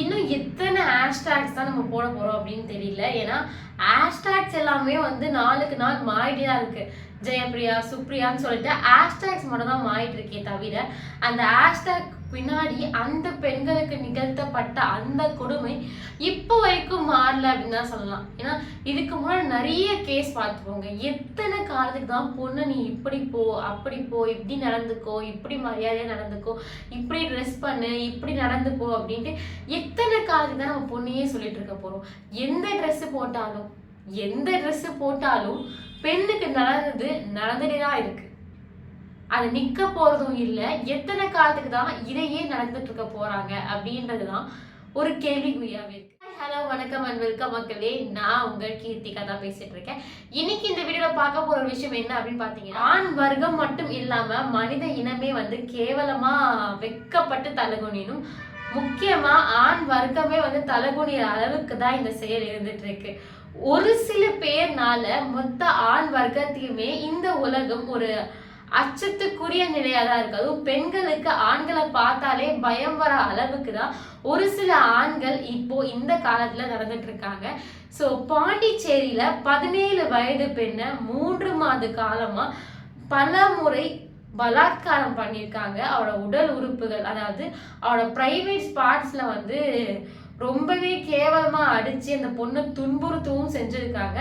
இன்னும் எத்தனை ஹேஷ்டேக்ஸ் தான் நம்ம போட போறோம் அப்படின்னு தெரியல. ஏன்னா ஹேஷ்டேக்ஸ் எல்லாமே வந்து நாளுக்கு நாள் மாறிட்டே தான் இருக்கு. ஜெயப்பிரியா, சுப்ரியான்னு சொல்லிட்டு ஹேஷ்டேக்ஸ் மட்டும் தான் மாறிட்டு இருக்கே தவிர அந்த ஹேஷ்டேக் பின்னாடி அந்த பெண்களுக்கு நிகழ்த்தப்பட்ட அந்த கொடுமை இப்போ வரைக்கும் மாறல அப்படின்னு தான் சொல்லலாம். ஏன்னா இதுக்கு முன்னாடி நிறைய கேஸ் பார்த்துப்போங்க. எத்தனை காலத்துக்கு தான் பொண்ணு நீ இப்படி போ, அப்படி போ, இப்படி நடந்துக்கோ, இப்படி மரியாதையா நடந்துக்கோ, இப்படி ட்ரெஸ் பண்ணு, இப்படி நடந்து போ அப்படின்ட்டு எத்தனை காலத்துக்கு தான் நம்ம பொண்ணையே சொல்லிட்டு இருக்க போறோம். எந்த ட்ரெஸ் போட்டாலும் பெண்ணுக்கு நடந்துட்டே தான் இருக்கு. அது நிக்க போறதும் இல்லை. எத்தனை காலத்துக்கு தான் இதையே நடந்துட்டு இருக்க போறாங்க அப்படின்றதுதான் ஒரு கேள்விக்குறியாவே இருக்கு. ஹலோ, வணக்கம் அண்ட் வெல்கம் மக்களே. நான் உங்கள் கீர்த்திகா தான் பேசிட்டு இருக்கேன். இன்னைக்கு இந்த வீடியோல பார்க்க போற விஷயம் என்ன அப்படின்னு பாத்தீங்கன்னா, ஆண் வர்க்கம் மட்டும் இல்லாம மனித இனமே வந்து கேவலமா வெக்கப்பட்டு தலகுனினும், முக்கியமா ஆண் வர்க்கமே வந்து தலகுனிற அளவுக்கு தான் இந்த செயல் இருந்துட்டு இருக்கு. ஒரு சில பேர்னால மொத்த ஆண் வர்க்கத்தையுமே இந்த உலகம் ஒரு அச்சத்துக்குரிய நிலையா தான் இருக்கு. அதுவும் பெண்களுக்கு ஆண்களை பார்த்தாலே பயம் வர அளவுக்கு தான் ஒரு சில ஆண்கள் இப்போ இந்த காலத்துல நடந்துட்டு இருக்காங்க. ஸோ பாண்டிச்சேரியில 17 வயது பெண்ணை 3 மாத காலமா பல முறை பலாத்காரம் பண்ணியிருக்காங்க. அவரோட உடல் உறுப்புகள், அதாவது அவரோட பிரைவேட் ஸ்பாட்ஸ்ல வந்து ரொம்பவே கேவலமா அடிச்சு அந்த பொண்ணை துன்புறுத்தவும் செஞ்சிருக்காங்க.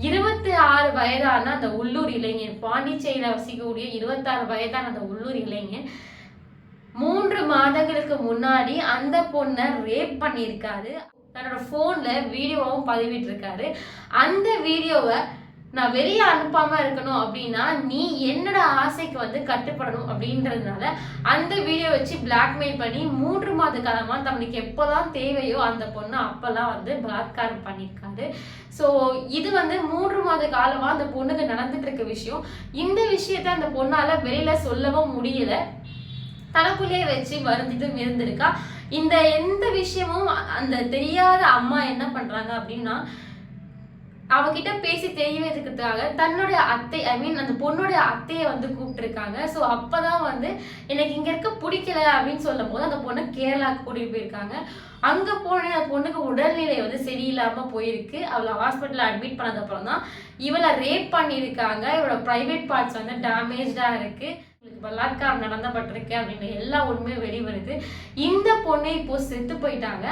26 வயதான அந்த உள்ளூர் இளைஞன், பாண்டிச்சேரியில வசிக்கக்கூடிய 26 வயதான அந்த உள்ளூர் இளைஞன் 3 மாதங்களுக்கு முன்னாடி அந்த பொண்ணை ரேப் பண்ணியிருக்காரு. தன்னோட போன்ல வீடியோவும் பதிவிட்டு இருக்காரு. அந்த வீடியோவை நான் வெளியே அனுப்பாம இருக்கணும் அப்படின்னா நீ என்னோட ஆசைக்கு வந்து கட்டுப்படணும் அப்படின்றதுனால அந்த வீடியோ வச்சு பிளாக்மெயில் பண்ணி 3 மாத காலமா தனக்கு எப்போதான் தேவையோ அந்த பொண்ணை அப்பெல்லாம் வந்து பலாத்காரம் பண்ணியிருக்காரு. ஸோ இது வந்து 3 மாத காலமா அந்த பொண்ணுக்கு நடந்துட்டு இருக்க விஷயம். இந்த விஷயத்த அந்த பொண்ணால வெளியில சொல்லவும் முடியல. தனக்குள்ளேயே வச்சு வருந்திட்டும் இருந்திருக்கா. இந்த எந்த விஷயமும் அந்த தெரியாத அம்மா என்ன பண்றாங்க அப்படின்னா, அவகிட்ட பேசி தெரியறதுக்காக தன்னுடைய அத்தை, அந்த பொண்ணுடைய அத்தையை வந்து கூப்பிட்டுருக்காங்க. ஸோ அப்பதான் வந்து எனக்கு இங்க இருக்க பிடிக்கல அப்படின்னு சொல்லும் போது அந்த பொண்ணை கேரளாவுக்கு கூட்டிட்டு போயிருக்காங்க. அங்க போன அந்த பொண்ணுக்கு உடல்நிலை வந்து சரியில்லாம போயிருக்கு. அவளை ஹாஸ்பிட்டல் அட்மிட் பண்ணதுக்கப்புறம் தான் இவளை ரேப் பண்ணியிருக்காங்க. இவளோட பிரைவேட் பார்ட்ஸ் வந்து டேமேஜா இருக்கு, பலாத்காரம் நடந்தப்பட்டிருக்கு அப்படின்ற எல்லா உண்மையும் வெளிவருது. இந்த பொண்ணு இப்போ செத்து போயிட்டாங்க.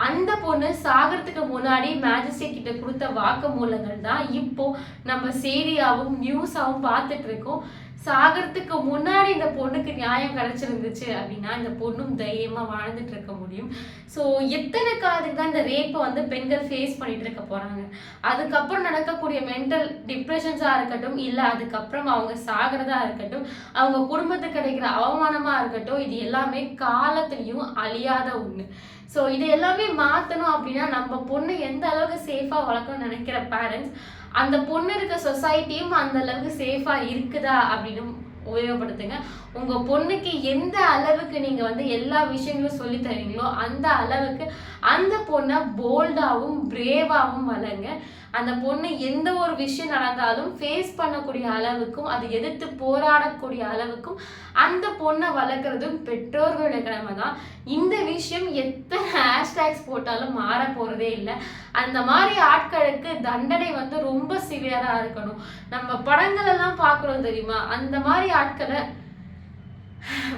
அந்த பொண்ணு சாகிறதுக்கு முன்னாடி மேஜிஸ்ட்ரேட் கிட்ட கொடுத்த வாக்குமூலங்கள் தான் இப்போ நம்ம செய்தியாவும் நியூஸாவும் பார்த்துட்டு இருக்கோம். சாகிறதுக்கு முன்னாடி இந்த பொண்ணுக்கு நியாயம் கிடைச்சிருந்துச்சு அப்படின்னா இந்த பொண்ணும் தைரியமா வாழ்ந்துட்டு இருக்க முடியும். ஸோ எத்தனை காலத்துக்கு தான் இந்த ரேப்பை வந்து பெண்கள் ஃபேஸ் பண்ணிட்டு இருக்க போறாங்க. அதுக்கப்புறம் நடக்கக்கூடிய மென்டல் டிப்ரெஷன்ஸா இருக்கட்டும், இல்லை அதுக்கப்புறம் அவங்க சாகிறதா இருக்கட்டும், அவங்க குடும்பத்துக்கு கிடைக்கிற அவமானமா இருக்கட்டும், இது எல்லாமே காலத்திலையும் அழியாத ஒண்ணு. ஸோ இது எல்லாமே மாற்றணும் அப்படின்னா நம்ம பொண்ணு எந்த அளவுக்கு சேஃபாக வளர்க்கணும்னு நினைக்கிற பேரண்ட்ஸ் அந்த பொண்ணு இருக்க சொசைட்டியும் அந்த அளவுக்கு சேஃபாக இருக்குதா அப்படின்னு உபயோகப்படுத்துங்க. உங்கள் பொண்ணுக்கு எந்த அளவுக்கு நீங்கள் வந்து எல்லா விஷயங்களும் சொல்லி தரீங்களோ அந்த அளவுக்கு அந்த பொண்ணை போல்டாகவும் பிரேவாகவும் வளருங்க. அந்த பொண்ணு எந்த ஒரு விஷயம் நடந்தாலும் ஃபேஸ் பண்ணக்கூடிய அளவுக்கும் அதை எதிர்த்து போராடக்கூடிய அளவுக்கும் அந்த பொண்ணை வளர்க்குறதும் பெற்றோர்களுடைய கடமை தான். இந்த விஷயம் எத்தனை ஹேஷ்டேக்ஸ் போட்டாலும் மாற போகிறதே இல்லை. அந்த மாதிரி ஆட்களுக்கு தண்டனை வந்து ரொம்ப சிவியராக இருக்கணும். நம்ம படங்கள் எல்லாம் பார்க்குறோம் தெரியுமா, அந்த மாதிரி ஆட்களை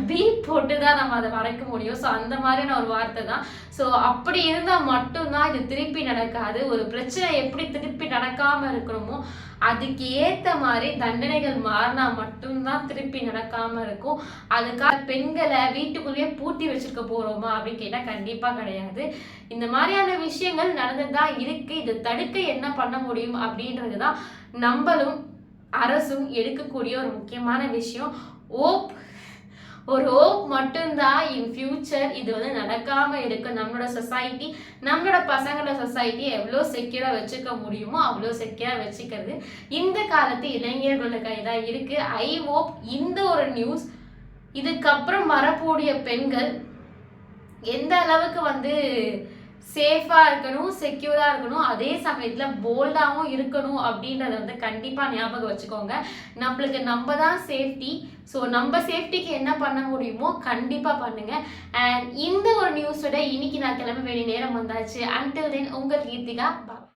பீப் போட்டு தான் நம்ம அதை வரைக்க முடியும். ஸோ அந்த மாதிரியான ஒரு வார்த்தை தான். ஸோ அப்படி இருந்தால் மட்டும்தான் இது திருப்பி நடக்காது. ஒரு பிரச்சனை எப்படி திருப்பி நடக்காமல் இருக்கணுமோ அதுக்கு ஏற்ற மாதிரி தண்டனைகள் மாறினா மட்டும்தான் திருப்பி நடக்காமல் இருக்கும். அதுக்காக பெண்களை வீட்டுக்குள்ளேயே பூட்டி வச்சிருக்க போகிறோமா அப்படின்னு கேட்டால் கண்டிப்பாக கிடையாது. இந்த மாதிரியான விஷயங்கள் நடந்துட்டு தான் இருக்குது. இதை தடுக்க என்ன பண்ண முடியும் அப்படின்றது தான் நம்மளும் அரசும் எடுக்கக்கூடிய ஒரு முக்கியமான விஷயம். ஒரு ஹோப் மட்டும்தான் இன் ஃபியூச்சர் இது வந்து நடக்காம இருக்கு. நம்மளோட சொசைட்டி, நம்மளோட பசங்களோட சொசைட்டி எவ்வளோ செக்யூரா வச்சுக்க முடியுமோ அவ்வளோ செக்யூரா வச்சுக்கிறது இந்த காலத்து இளைஞர்களோட கைதான் இருக்கு. ஐ ஹோப் இந்த ஒரு நியூஸ் இதுக்கப்புறம் வரக்கூடிய பெண்கள் எந்த அளவுக்கு வந்து சேஃபாக இருக்கணும், செக்யூராக இருக்கணும், அதே சமயத்தில் போல்டாகவும் இருக்கணும் அப்படின்றத வந்து கண்டிப்பாக ஞாபகம் வச்சுக்கோங்க. நம்மளுக்கு நம்ம தான் சேஃப்டி. ஸோ நம்ம சேஃப்டிக்கு என்ன பண்ண முடியுமோ கண்டிப்பாக பண்ணுங்க. அண்ட் இந்த ஒரு நியூஸோட இன்னைக்கு நான் கிளம்ப வேண்டிய நேரம் வந்தாச்சு. அன்டில் தென் உங்கள் கீர்த்திகா. பாய்.